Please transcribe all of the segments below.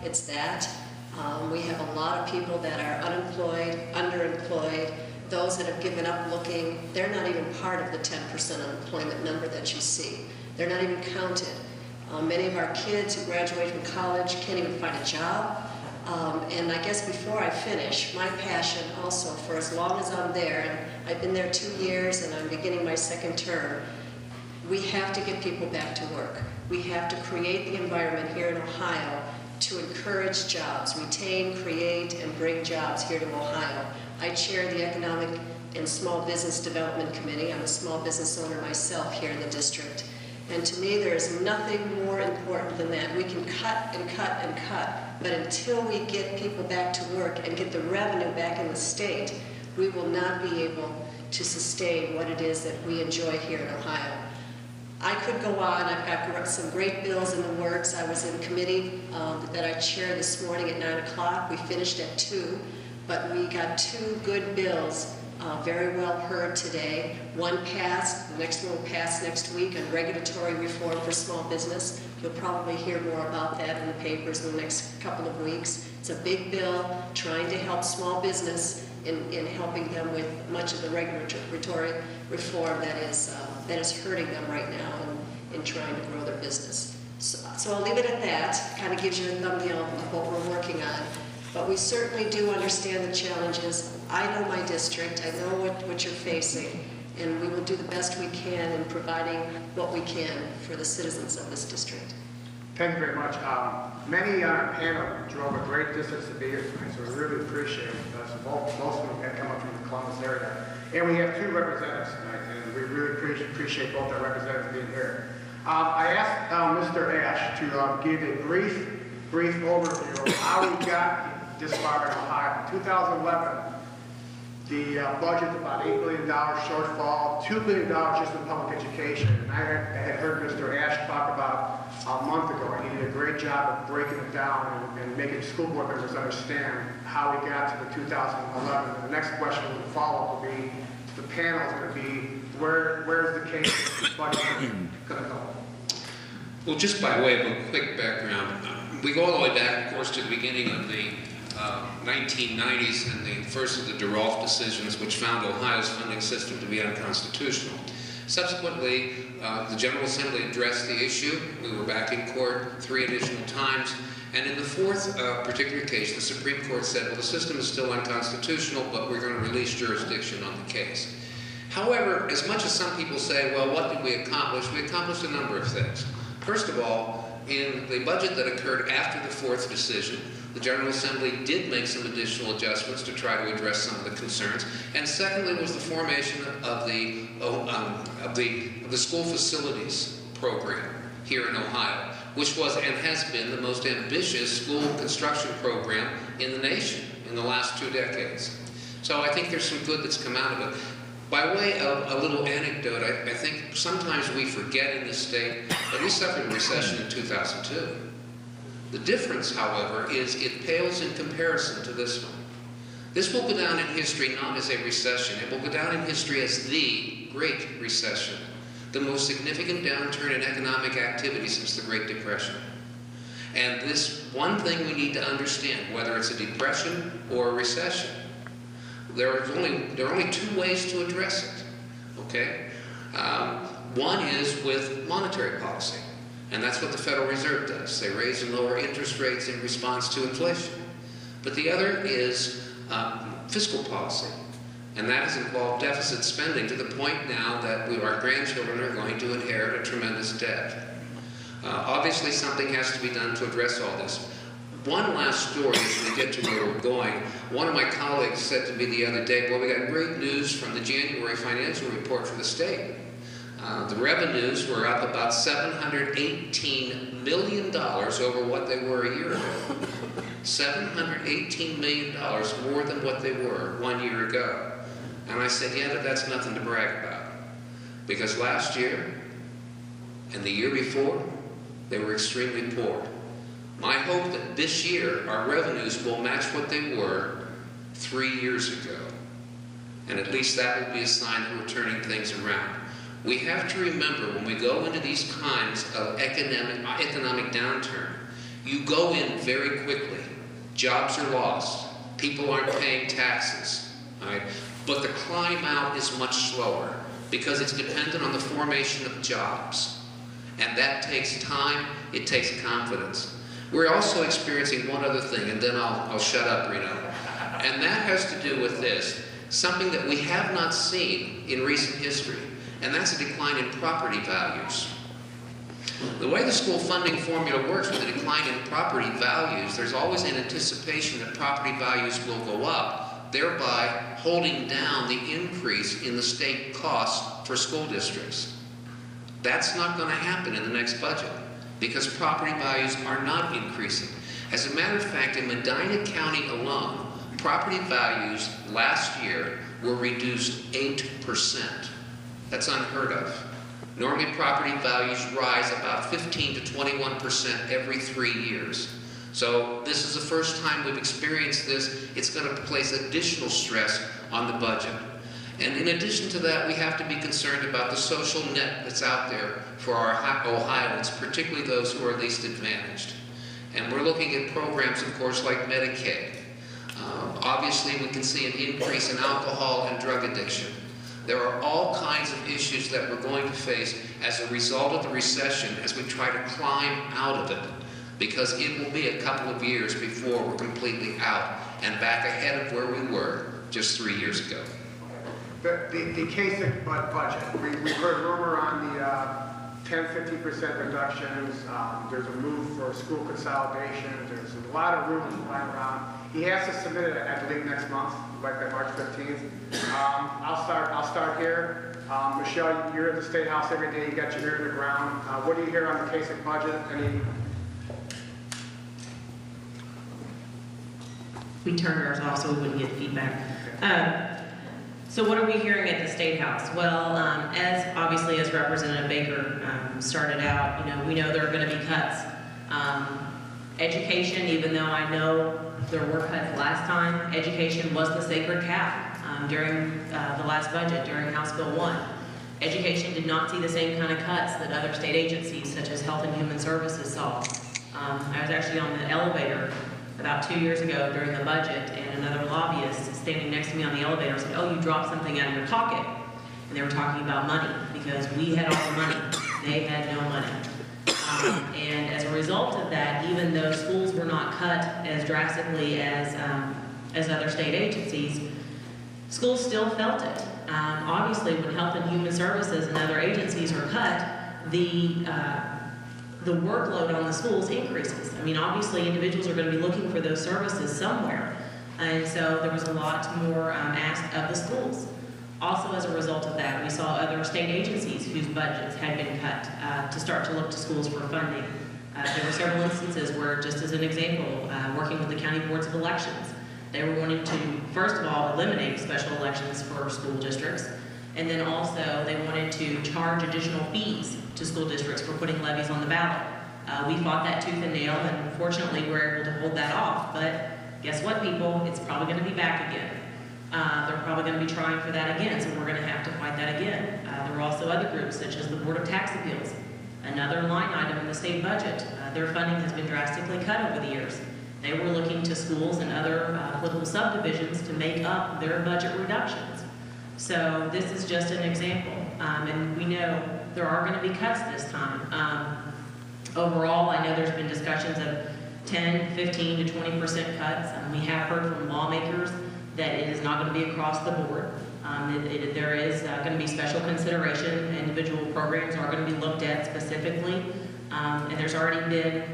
it's that. We have a lot of people that are unemployed, underemployed, those that have given up looking. They're not even part of the 10% unemployment number that you see. They're not even counted. Many of our kids who graduate from college can't even find a job. And I guess before I finish, my passion also for as long as I'm there, and I've been there 2 years and I'm beginning my second term, we have to get people back to work. We have to create the environment here in Ohio to encourage jobs, retain, create, and bring jobs here to Ohio. I chair the Economic and Small Business Development Committee. I'm a small business owner myself here in the district. And to me, there is nothing more important than that. We can cut and cut and cut, but until we get people back to work and get the revenue back in the state, we will not be able to sustain what it is that we enjoy here in Ohio. I could go on. I've got some great bills in the works. I was in committee that I chaired this morning at 9 o'clock. We finished at 2, but we got 2 good bills very well heard today. One passed, the next one will pass next week on regulatory reform for small business. You'll probably hear more about that in the papers in the next couple of weeks. It's a big bill trying to help small business in helping them with much of the regulatory reform that is hurting them right now in trying to grow their business. So I'll leave it at that. Kind of gives you a thumbnail of what we're working on. But we certainly do understand the challenges. I know my district. I know what you're facing. And we will do the best we can in providing what we can for the citizens of this district. Thank you very much. Many on our panel drove a great distance to be here tonight, so we really appreciate it. Most of them had come up from the Columbus area. And we have 2 representatives tonight, and we really appreciate both our representatives being here. I asked Mr. Ash to give a brief overview of how we got this far in Ohio. In 2011, the budget about $8 billion shortfall, $2 billion just in public education. And I had heard Mr. Ash talk about a month ago, and he did a great job of breaking it down and making school board members understand how we got to the 2011. And the next question will follow will be, the panel is going to be, where's the case budget going to go? Well, just by way of a quick background, we go all the way back, of course, to the beginning of the 1990s and the first of the DeRolf decisions, which found Ohio's funding system to be unconstitutional. Subsequently, the General Assembly addressed the issue. We were back in court 3 additional times. And in the 4th particular case, the Supreme Court said, well, the system is still unconstitutional, but we're going to release jurisdiction on the case. However, as much as some people say, well, what did we accomplish? We accomplished a number of things. First of all, in the budget that occurred after the 4th decision, the General Assembly did make some additional adjustments to try to address some of the concerns. And secondly was the formation of the school facilities program here in Ohio, which was and has been the most ambitious school construction program in the nation in the last 2 decades. So I think there's some good that's come out of it. By way of a little anecdote, I think sometimes we forget in this state that we suffered a recession in 2002. The difference, however, is it pales in comparison to this one. This will go down in history not as a recession. It will go down in history as the Great Recession, the most significant downturn in economic activity since the Great Depression. And this one thing we need to understand, whether it's a depression or a recession, there are only 2 ways to address it, okay? One is with monetary policy. And that's what the Federal Reserve does. They raise and lower interest rates in response to inflation. But the other is fiscal policy. And that has involved deficit spending to the point now that our grandchildren are going to inherit a tremendous debt. Obviously, something has to be done to address all this. One last story as we get to where we're going. One of my colleagues said to me the other day, well, we got great news from the January financial report for the state. The revenues were up about $718 million over what they were a year ago. $718 million more than what they were 1 year ago. And I said, yeah, but that's nothing to brag about. Because last year and the year before, they were extremely poor. My hope that this year our revenues will match what they were 3 years ago. And at least that will be a sign that we're turning things around. We have to remember when we go into these kinds of economic downturn, You go in very quickly. Jobs are lost. People aren't paying taxes. All right? But the climb out is much slower because it's dependent on the formation of jobs. And that takes time, it takes confidence. We're also experiencing one other thing, and then I'll shut up, Reno. And that has to do with this, something that we have not seen in recent history, and that's a decline in property values. The way the school funding formula works with a decline in property values, there's always an anticipation that property values will go up, thereby holding down the increase in the state cost for school districts. That's not going to happen in the next budget because property values are not increasing. As a matter of fact, in Medina County alone, property values last year were reduced 8%. That's unheard of. Normally, property values rise about 15 to 21% every 3 years. So this is the first time we've experienced this. It's going to place additional stress on the budget. And in addition to that, we have to be concerned about the social net that's out there for our Ohioans, particularly those who are least advantaged. And we're looking at programs, of course, like Medicaid. Obviously, we can see an increase in alcohol and drug addiction. There are all kinds of issues that we're going to face as a result of the recession as we try to climb out of it, because it will be a couple of years before we're completely out and back ahead of where we were just 3 years ago. The CASIC budget, we've heard rumor on the 10-15% reductions. There's a move for school consolidation. There's a lot of rumors flying around. He has to submit it, I believe, next month, like by March 15th. I'll start here. Michelle, you're at the State House every day. You got your ear to the ground. What do you hear on the CASIC budget? We turned ours off so we wouldn't get feedback. So what are we hearing at the State House? Well, as Representative Baker started out, we know there are going to be cuts. Education, even though I know there were cuts last time, education was the sacred cow during the last budget, during House Bill 1. Education did not see the same kind of cuts that other state agencies, such as Health and Human Services, saw. I was actually on the elevator about 2 years ago during the budget, and another lobbyist standing next to me on the elevator said, "Oh, you dropped something out of your pocket." And they were talking about money, because we had all the money. They had no money. And as a result of that, even though schools were not cut as drastically as other state agencies, schools still felt it. Obviously, when Health and Human Services and other agencies are cut, the workload on the schools increases. I mean, obviously, individuals are going to be looking for those services somewhere. And so there was a lot more asked of the schools. Also, as a result of that, we saw other state agencies whose budgets had been cut to start to look to schools for funding. There were several instances where, just as an example, working with the county boards of elections, they were wanting to, first of all, eliminate special elections for school districts, and then also they wanted to charge additional fees to school districts for putting levies on the ballot. We fought that tooth and nail, and fortunately we were able to hold that off. But guess what, people? It's probably going to be back again. They're probably going to be trying for that again, so we're going to have to fight that again. There were also other groups, such as the Board of Tax Appeals, another line item in the state budget. Their funding has been drastically cut over the years. They were looking to schools and other political subdivisions to make up their budget reductions. So this is just an example, and we know there are going to be cuts this time. Overall, I know there's been discussions of 10, 15 to 20% cuts. We have heard from lawmakers that it is not going to be across the board. There is going to be special consideration. Individual programs are going to be looked at specifically. And there's already been,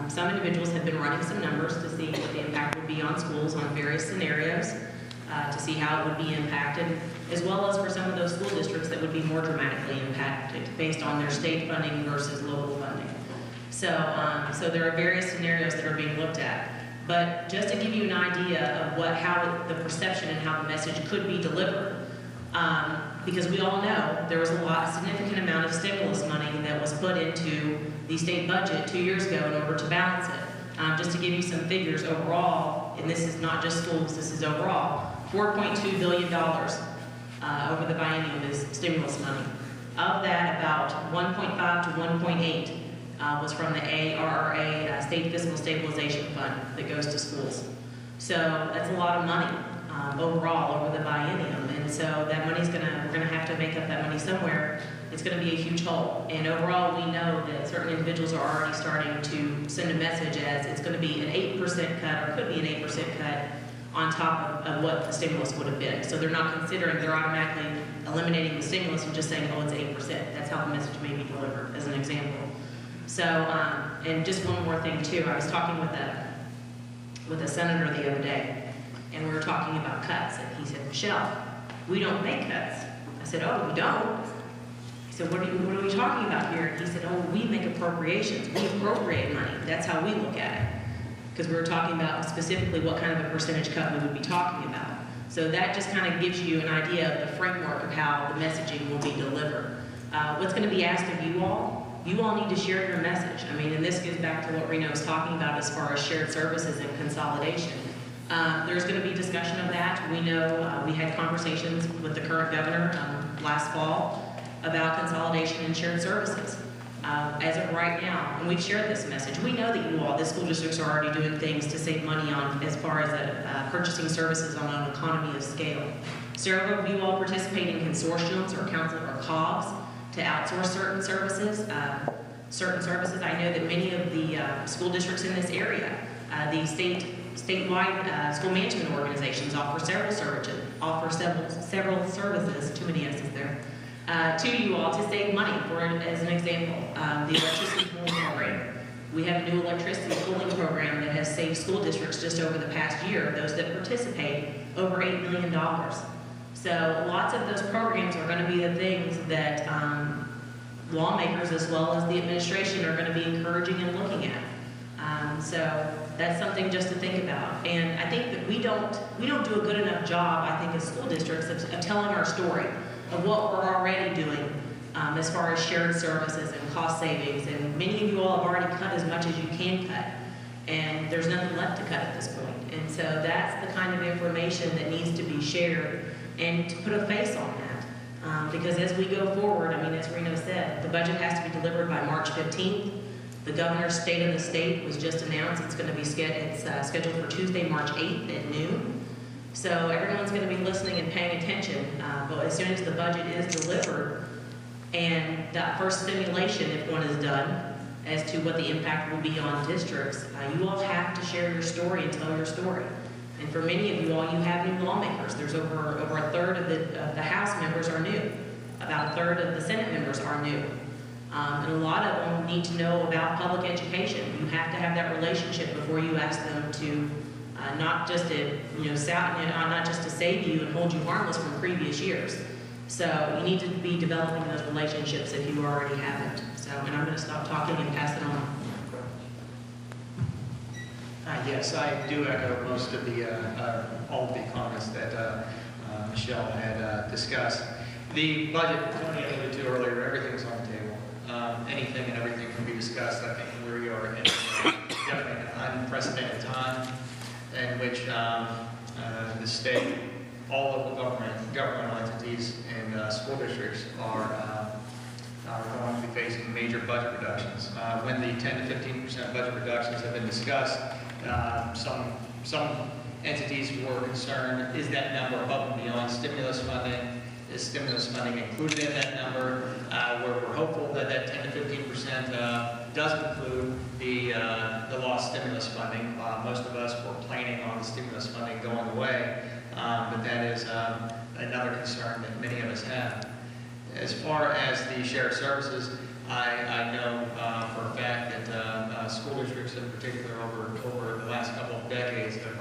some individuals have been running some numbers to see what the impact would be on schools on various scenarios, to see how it would be impacted, as well as for some of those school districts that would be more dramatically impacted based on their state funding versus local funding. So there are various scenarios that are being looked at. But just to give you an idea of how the perception and how the message could be delivered, because we all know there was a significant amount of stimulus money that was put into the state budget 2 years ago in order to balance it. Just to give you some figures overall, and this is not just schools, this is overall, $4.2 billion over the biennium is stimulus money. Of that, about 1.5 to 1.8 was from the ARRA, State Fiscal Stabilization Fund, that goes to schools. So that's a lot of money overall over the biennium, and so that money's we're gonna have to make up that money somewhere. It's gonna be a huge hole, and overall we know that certain individuals are already starting to send a message as it's gonna be an 8% cut, or could be an 8% cut on top of what the stimulus would have been. So they're not considering, they're automatically eliminating the stimulus and just saying, oh, it's 8%. That's how the message may be delivered, as an example. So, and just one more thing too, I was talking with a senator the other day, and we were talking about cuts, and he said, Michelle, we don't make cuts. I said, oh, we don't? He said, what are we talking about here? And he said, oh, we make appropriations. We appropriate money. That's how we look at it. Because we were talking about specifically what kind of a percentage cut we would be talking about. So that just kind of gives you an idea of the framework of how the messaging will be delivered. What's going to be asked of you all need to share your message. I mean, and this goes back to what Reno was talking about as far as shared services and consolidation. There's going to be discussion of that. We know we had conversations with the current governor last fall about consolidation and shared services. As of right now, and we've shared this message, we know that the school districts are already doing things to save money on as far as purchasing services on an economy of scale. Several of you all participate in consortiums or council or COGs to outsource certain services. I know that many of the school districts in this area, the statewide school management organizations offer several services, too many S's there, to you all to save money. For as an example, the electricity pooling program. We have a new electricity pooling program that has saved school districts just over the past year, those that participate, over $8 million. So lots of those programs are going to be the things that lawmakers as well as the administration are going to be encouraging and looking at. So that's something just to think about. And I think that we don't do a good enough job, I think, as school districts of telling our story of what we're already doing as far as shared services and cost savings. And many of you all have already cut as much as you can cut. And there's nothing left to cut at this point. And so that's the kind of information that needs to be shared and to put a face on that. Because as we go forward, I mean, as Reno said, the budget has to be delivered by March 15th. The governor's state of the state was just announced. It's going to be scheduled for Tuesday, March 8th at noon. So everyone's going to be listening and paying attention. But as soon as the budget is delivered and that first simulation, if one is done, as to what the impact will be on districts, you all have to share your story and tell your story. And for many of you all, you have new lawmakers. There's over a third of the House members are new. About a third of the Senate members are new. And a lot of them need to know about public education. You have to have that relationship before you ask them to not just to save you and hold you harmless from previous years. So you need to be developing those relationships if you already haven't. So, and I'm going to stop talking and pass it on. Yes, I do echo most of all of the comments that Michelle had discussed. The budget, Tony alluded to earlier, everything's on the table. Anything and everything can be discussed. I think we are in definitely an unprecedented time in which the state, all of the governmental entities and school districts are going to be facing major budget reductions. When the 10 to 15% budget reductions have been discussed, some entities were concerned, is that number above and beyond stimulus funding? Is stimulus funding included in that number? We're hopeful that that 10 to 15% does include the lost stimulus funding. Most of us were planning on the stimulus funding going away, but that is another concern that many of us have. As far as the shared services, I know for a fact that school districts in particular over the last couple of decades have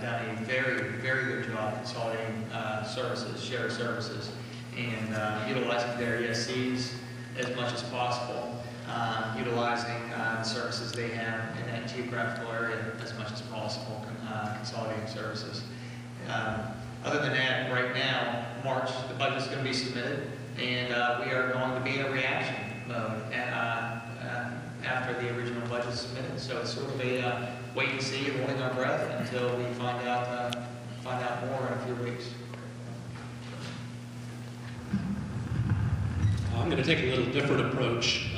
done a very, very good job consolidating shared services, and utilizing their ESCs as much as possible, utilizing the services they have in that geographical area as much as possible, consolidating services. Other than that, right now, March, the budget's going to be submitted, and we are going to be in a reaction mode after the original budget is submitted. So it's sort of a wait and see, holding our breath until we find out more in a few weeks. I'm going to take a little different approach.